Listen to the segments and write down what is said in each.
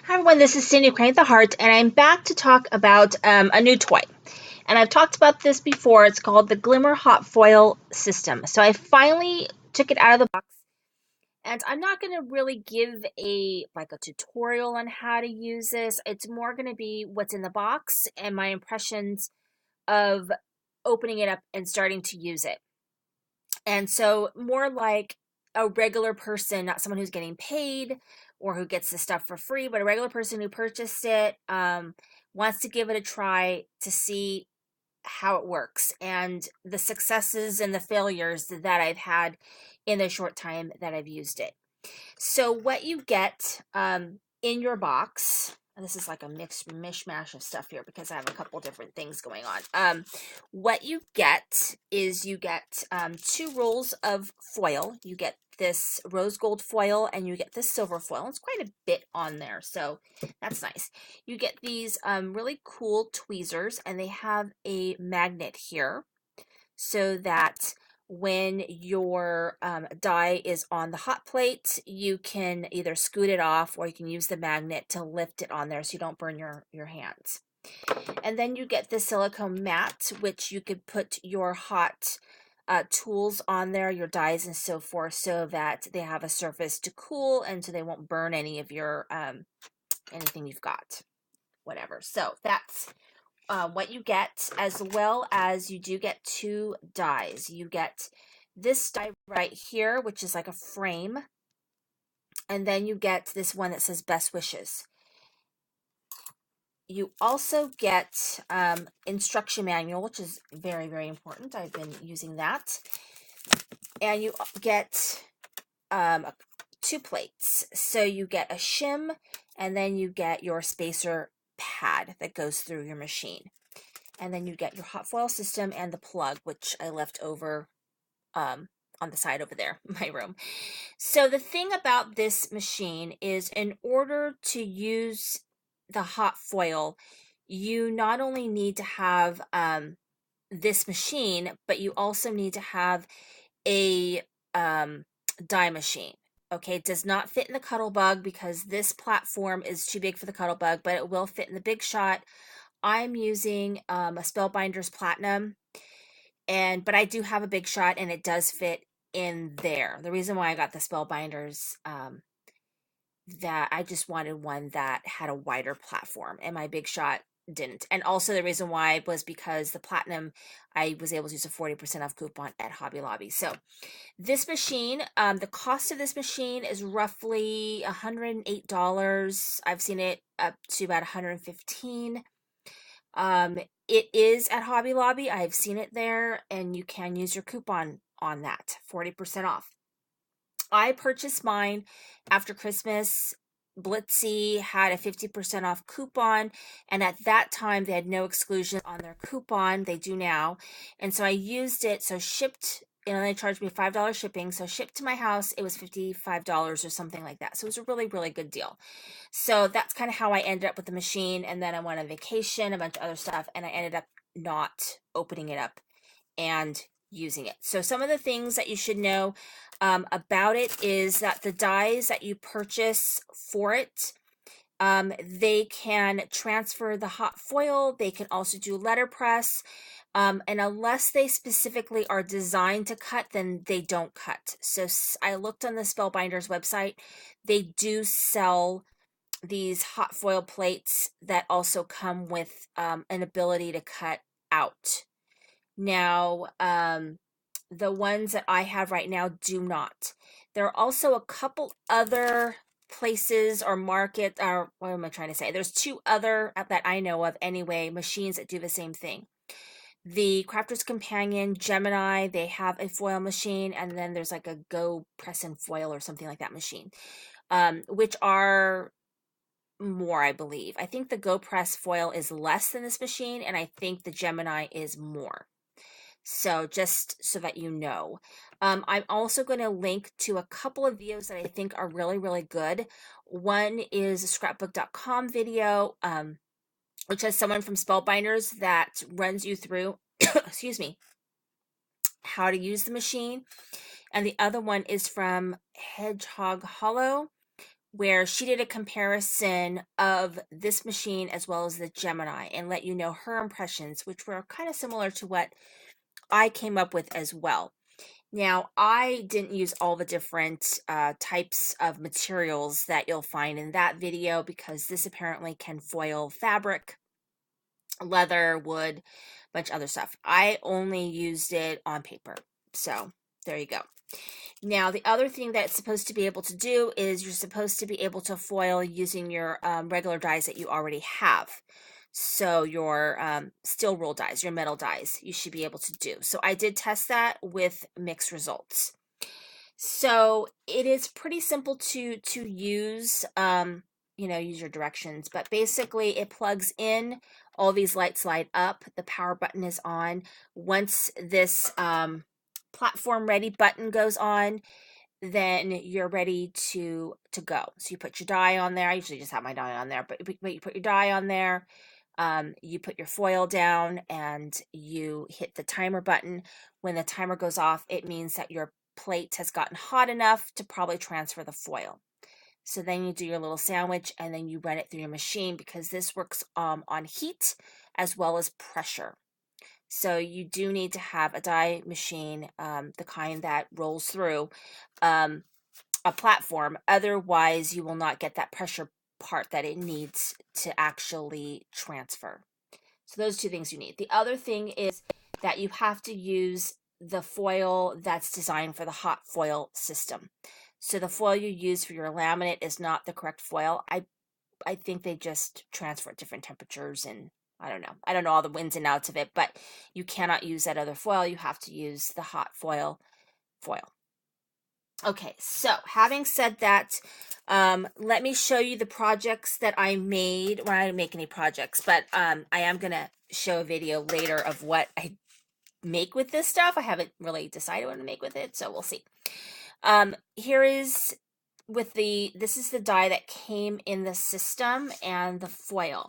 Hi everyone, this is Cindy Crank the Heart, and I'm back to talk about a new toy. And I've talked about this before. It's called the Glimmer Hot Foil System. So I finally took it out of the box, and I'm not going to really give a tutorial on how to use this. It's more going to be what's in the box and my impressions of opening it up and starting to use it. And so more like a regular person, not someone who's getting paid or who gets the stuff for free, but a regular person who purchased it, wants to give it a try to see how it works and the successes and the failures that I've had in the short time that I've used it. So what you get in your box, and this is like a mixed mishmash of stuff here because I have a couple different things going on. What you get is you get 2 rolls of foil. You get this rose gold foil and you get this silver foil. It's quite a bit on there, so that's nice. You get these really cool tweezers, and they have a magnet here so that when your die is on the hot plate, you can either scoot it off or you can use the magnet to lift it on there so you don't burn your hands. And then you get the silicone mat, which you could put your hot tools on there, your dies and so forth, so that they have a surface to cool and so they won't burn any of your anything you've got, whatever. So that's what you get, as well as you do get 2 dies. You get this die right here, which is like a frame, and then you get this one that says Best Wishes. You also get instruction manual, which is very, very important. I've been using that. And you get 2 plates. So you get a shim, and then you get your spacer pad that goes through your machine. And then you get your hot foil system and the plug, which I left over on the side over there in my room. So the thing about this machine is, in order to use the hot foil, you not only need to have this machine, but you also need to have a die machine. Okay, it does not fit in the Cuttlebug because this platform is too big for the Cuttlebug, but it will fit in the Big Shot. I'm using a Spellbinders Platinum, but I do have a Big Shot and it does fit in there. The reason why I got the Spellbinders, that I just wanted one that had a wider platform, and my Big Shot didn't. And also the reason why was because the Platinum, I was able to use a 40% off coupon at Hobby Lobby. So this machine, the cost of this machine is roughly $108. I've seen it up to about $115. It is at Hobby Lobby. I've seen it there, and you can use your coupon on that, 40% off. I purchased mine after Christmas. Blitzy had a 50% off coupon, and at that time they had no exclusion on their coupon. They do now. And so I used it. So shipped, they charged me $5 shipping. So shipped to my house, it was $55 or something like that. So it was a really, really good deal. So that's kind of how I ended up with the machine. And then I went on vacation, a bunch of other stuff, and I ended up not opening it up and using it. So some of the things that you should know about it is that the dies that you purchase for it, they can transfer the hot foil. They can also do letterpress. And unless they specifically are designed to cut, then they don't cut. So I looked on the Spellbinders website. They do sell these hot foil plates that also come with an ability to cut out. Now, the ones that I have right now do not. There are also a couple other places or market, or what am I trying to say? There's 2 other that I know of anyway, machines that do the same thing. The Crafter's Companion, Gemini, they have a foil machine, and then there's like a Go Press and Foil or something like that machine, which are more, I believe. I think the Go Press Foil is less than this machine, and I think the Gemini is more. So just so that you know. I'm also going to link to a couple of videos that I think are really, really good. One is a scrapbook.com video, which has someone from Spellbinders that runs you through, excuse me, how to use the machine. And the other one is from Hedgehog Hollow, where she did a comparison of this machine as well as the Gemini and let you know her impressions, which were kind of similar to what I came up with as well. Now, I didn't use all the different types of materials that you'll find in that video because this apparently can foil fabric, leather, wood, a bunch of other stuff. I only used it on paper. So there you go. Now, the other thing that it's supposed to be able to do is you're supposed to be able to foil using your regular dies that you already have. So your steel roll dies, your metal dies, you should be able to do. So I did test that with mixed results. So it is pretty simple to use, use your directions, but basically it plugs in, all these lights light up, the power button is on. Once this platform ready button goes on, then you're ready to go. So you put your die on there. I usually just have my die on there, but you put your die on there. You put your foil down and you hit the timer button. When the timer goes off, it means that your plate has gotten hot enough to probably transfer the foil. So then you do your little sandwich and then you run it through your machine because this works on heat as well as pressure. So you do need to have a die machine, the kind that rolls through a platform. Otherwise, you will not get that pressure part that it needs to actually transfer. So those two things you need. The other thing is that you have to use the foil that's designed for the hot foil system. So the foil you use for your laminate is not the correct foil. I think they just transfer at different temperatures, and I don't know. I don't know all the ins and outs of it, but you cannot use that other foil. You have to use the hot foil. Okay, so having said that, let me show you the projects that I made. Well, I didn't make any projects, but I am going to show a video later of what I make with this stuff. I haven't really decided what to make with it, so we'll see. Here is this is the die that came in the system and the foil.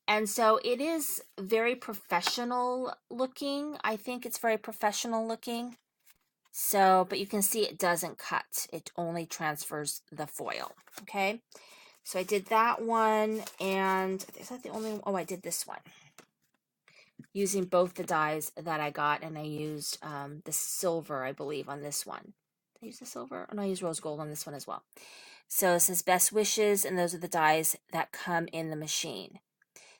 And so it is very professional looking. I think it's very professional looking. So, but you can see it doesn't cut. It only transfers the foil. Okay. So I did that one, and is that the only one? Oh, I did this one using both the dies that I got, and I used the silver, I believe, on this one. Did I use the silver? Oh, no, I used rose gold on this one as well. So it says best wishes, and those are the dies that come in the machine.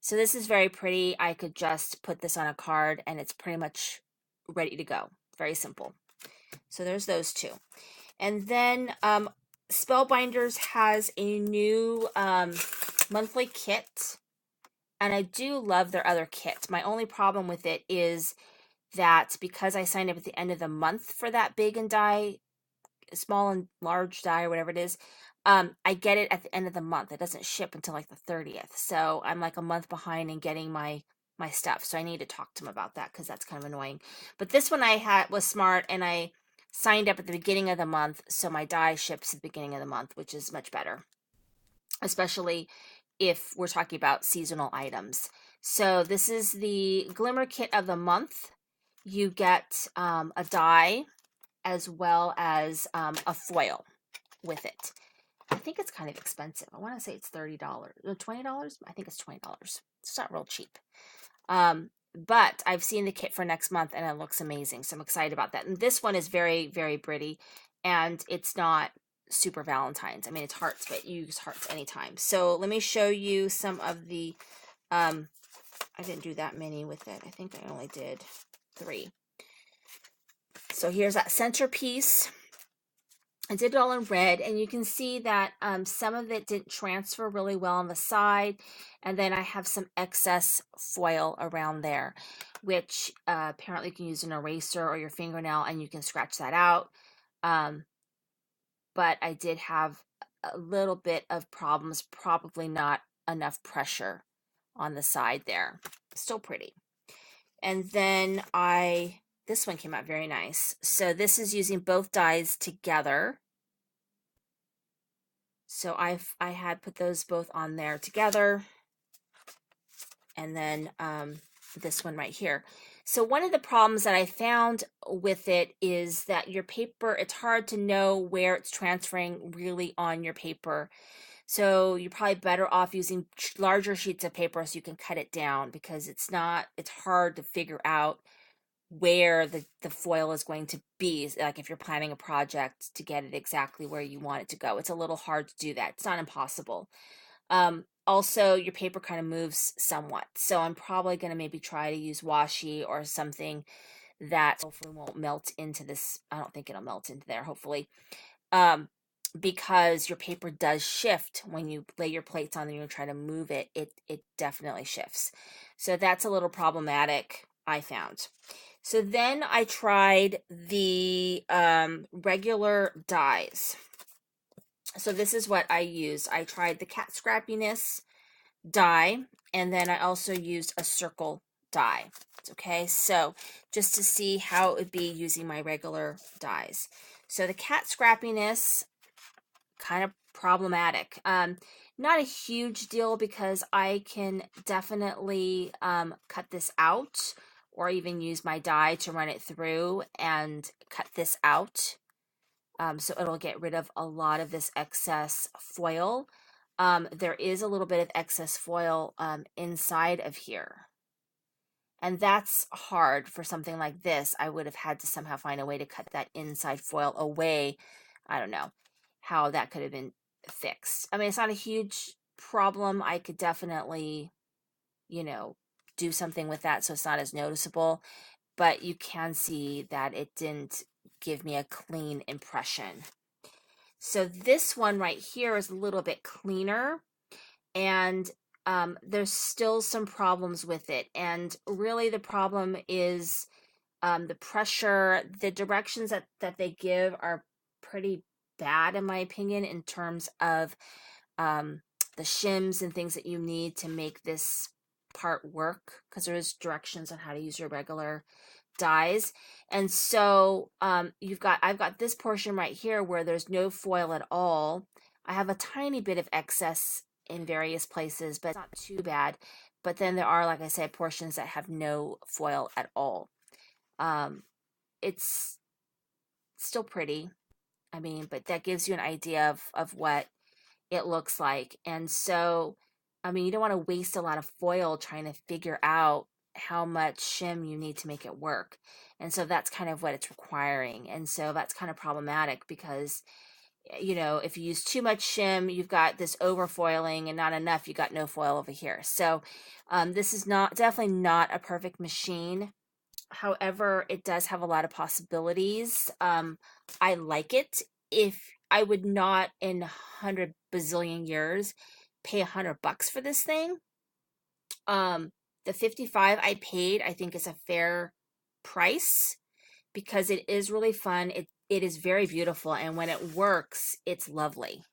So this is very pretty. I could just put this on a card, and it's pretty much ready to go. Very simple. So there's those two. And then Spellbinders has a new monthly kit, and I do love their other kit. My only problem with it is that because I signed up at the end of the month for that big and die, small and large die, or whatever it is, I get it at the end of the month. It doesn't ship until like the 30th. So I'm like a month behind in getting my stuff. So I need to talk to them about that because that's kind of annoying. But this one I was smart, and I signed up at the beginning of the month, so my die ships at the beginning of the month, which is much better, especially if we're talking about seasonal items. So this is the Glimmer kit of the month. You get a die as well as a foil with it. I think it's kind of expensive. I want to say it's $30 or $20. I think it's $20. It's not real cheap. But I've seen the kit for next month, and it looks amazing. So I'm excited about that. And this one is very, very pretty, and it's not super Valentine's. I mean, it's hearts, but you use hearts anytime. So let me show you some of the, I didn't do that many with it. I think I only did 3. So here's that centerpiece. I did it all in red, and you can see that some of it didn't transfer really well on the side, and then I have some excess foil around there, which apparently you can use an eraser or your fingernail, and you can scratch that out. But I did have a little bit of problems, probably not enough pressure on the side there. Still pretty. And then this one came out very nice. So this is using both dies together. So I had put those both on there together. And then this one right here. So one of the problems that I found with it is that your paper, it's hard to know where it's transferring really on your paper. So you're probably better off using larger sheets of paper so you can cut it down, because it's hard to figure out where the foil is going to be. Like if you're planning a project, to get it exactly where you want it to go, it's a little hard to do that. It's not impossible. Also, your paper kind of moves somewhat, so I'm probably going to maybe try to use washi or something that hopefully won't melt into this. I don't think it'll melt into there, hopefully, because your paper does shift when you lay your plates on and you try to move it. It definitely shifts, so that's a little problematic, I found. So then I tried the regular dies. So this is what I used. I tried the cat scrappiness die, and then I also used a circle die. Okay, so just to see how it would be using my regular dies. So the cat scrappiness, kind of problematic. Not a huge deal, because I can definitely cut this out, or even use my die to run it through and cut this out. So it'll get rid of a lot of this excess foil. There is a little bit of excess foil inside of here. And that's hard for something like this. I would have had to somehow find a way to cut that inside foil away. I don't know how that could have been fixed. I mean, it's not a huge problem. I could definitely, do something with that so it's not as noticeable. But you can see that it didn't give me a clean impression. So this one right here is a little bit cleaner, and there's still some problems with it. And really the problem is the pressure. The directions that they give are pretty bad, in my opinion, in terms of the shims and things that you need to make this part work, because there's directions on how to use your regular dies. And so I've got this portion right here where there's no foil at all. I have a tiny bit of excess in various places, but it's not too bad. But then there are, like I said, portions that have no foil at all. It's still pretty, I mean, but that gives you an idea of what it looks like. And so, I mean, you don't want to waste a lot of foil trying to figure out how much shim you need to make it work. And so that's kind of what it's requiring. And so that's kind of problematic, because if you use too much shim, you've got this overfoiling, and not enough, you got no foil over here. So this is definitely not a perfect machine. However, it does have a lot of possibilities. I like it. If I would not in 100 bazillion years pay $100 for this thing. The 55 I paid, I think, is a fair price, because it is really fun. It is very beautiful, and when it works, it's lovely.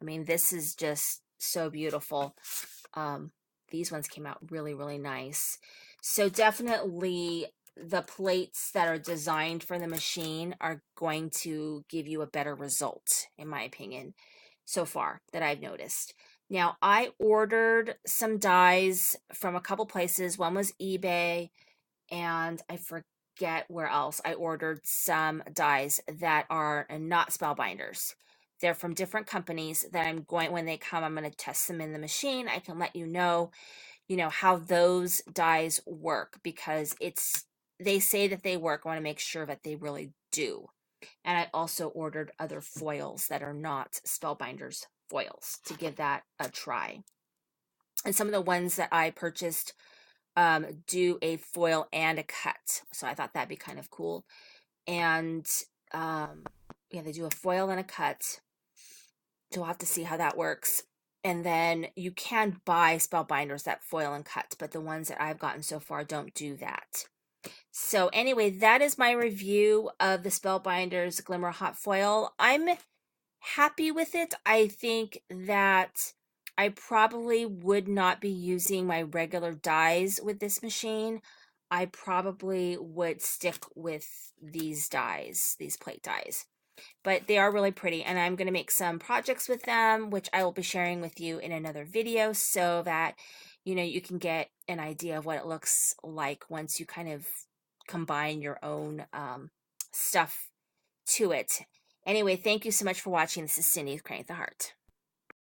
I mean, this is just so beautiful. These ones came out really, really nice. So definitely the plates that are designed for the machine are going to give you a better result, in my opinion, so far that I've noticed. Now, I ordered some dies from a couple places. One was eBay, and I forget where else. I ordered some dies that are not Spellbinders. They're from different companies that when they come, I'm going to test them in the machine. I can let you know how those dies work, because they say that they work. I want to make sure that they really do. And I also ordered other foils that are not Spellbinders foils to give that a try. And some of the ones that I purchased do a foil and a cut. So I thought that'd be kind of cool. And yeah, they do a foil and a cut. So we'll have to see how that works. And then you can buy Spellbinders that foil and cut, but the ones that I've gotten so far don't do that. So anyway, that is my review of the Spellbinders Glimmer Hot Foil. I'm happy with it. I think that I probably would not be using my regular dies with this machine. I probably would stick with these dies, these plate dies. But they are really pretty, and I'm going to make some projects with them, which I will be sharing with you in another video, so that you know, you can get an idea of what it looks like once you kind of combine your own stuff to it. Anyway, thank you so much for watching. This is Cindy with Crank the Heart.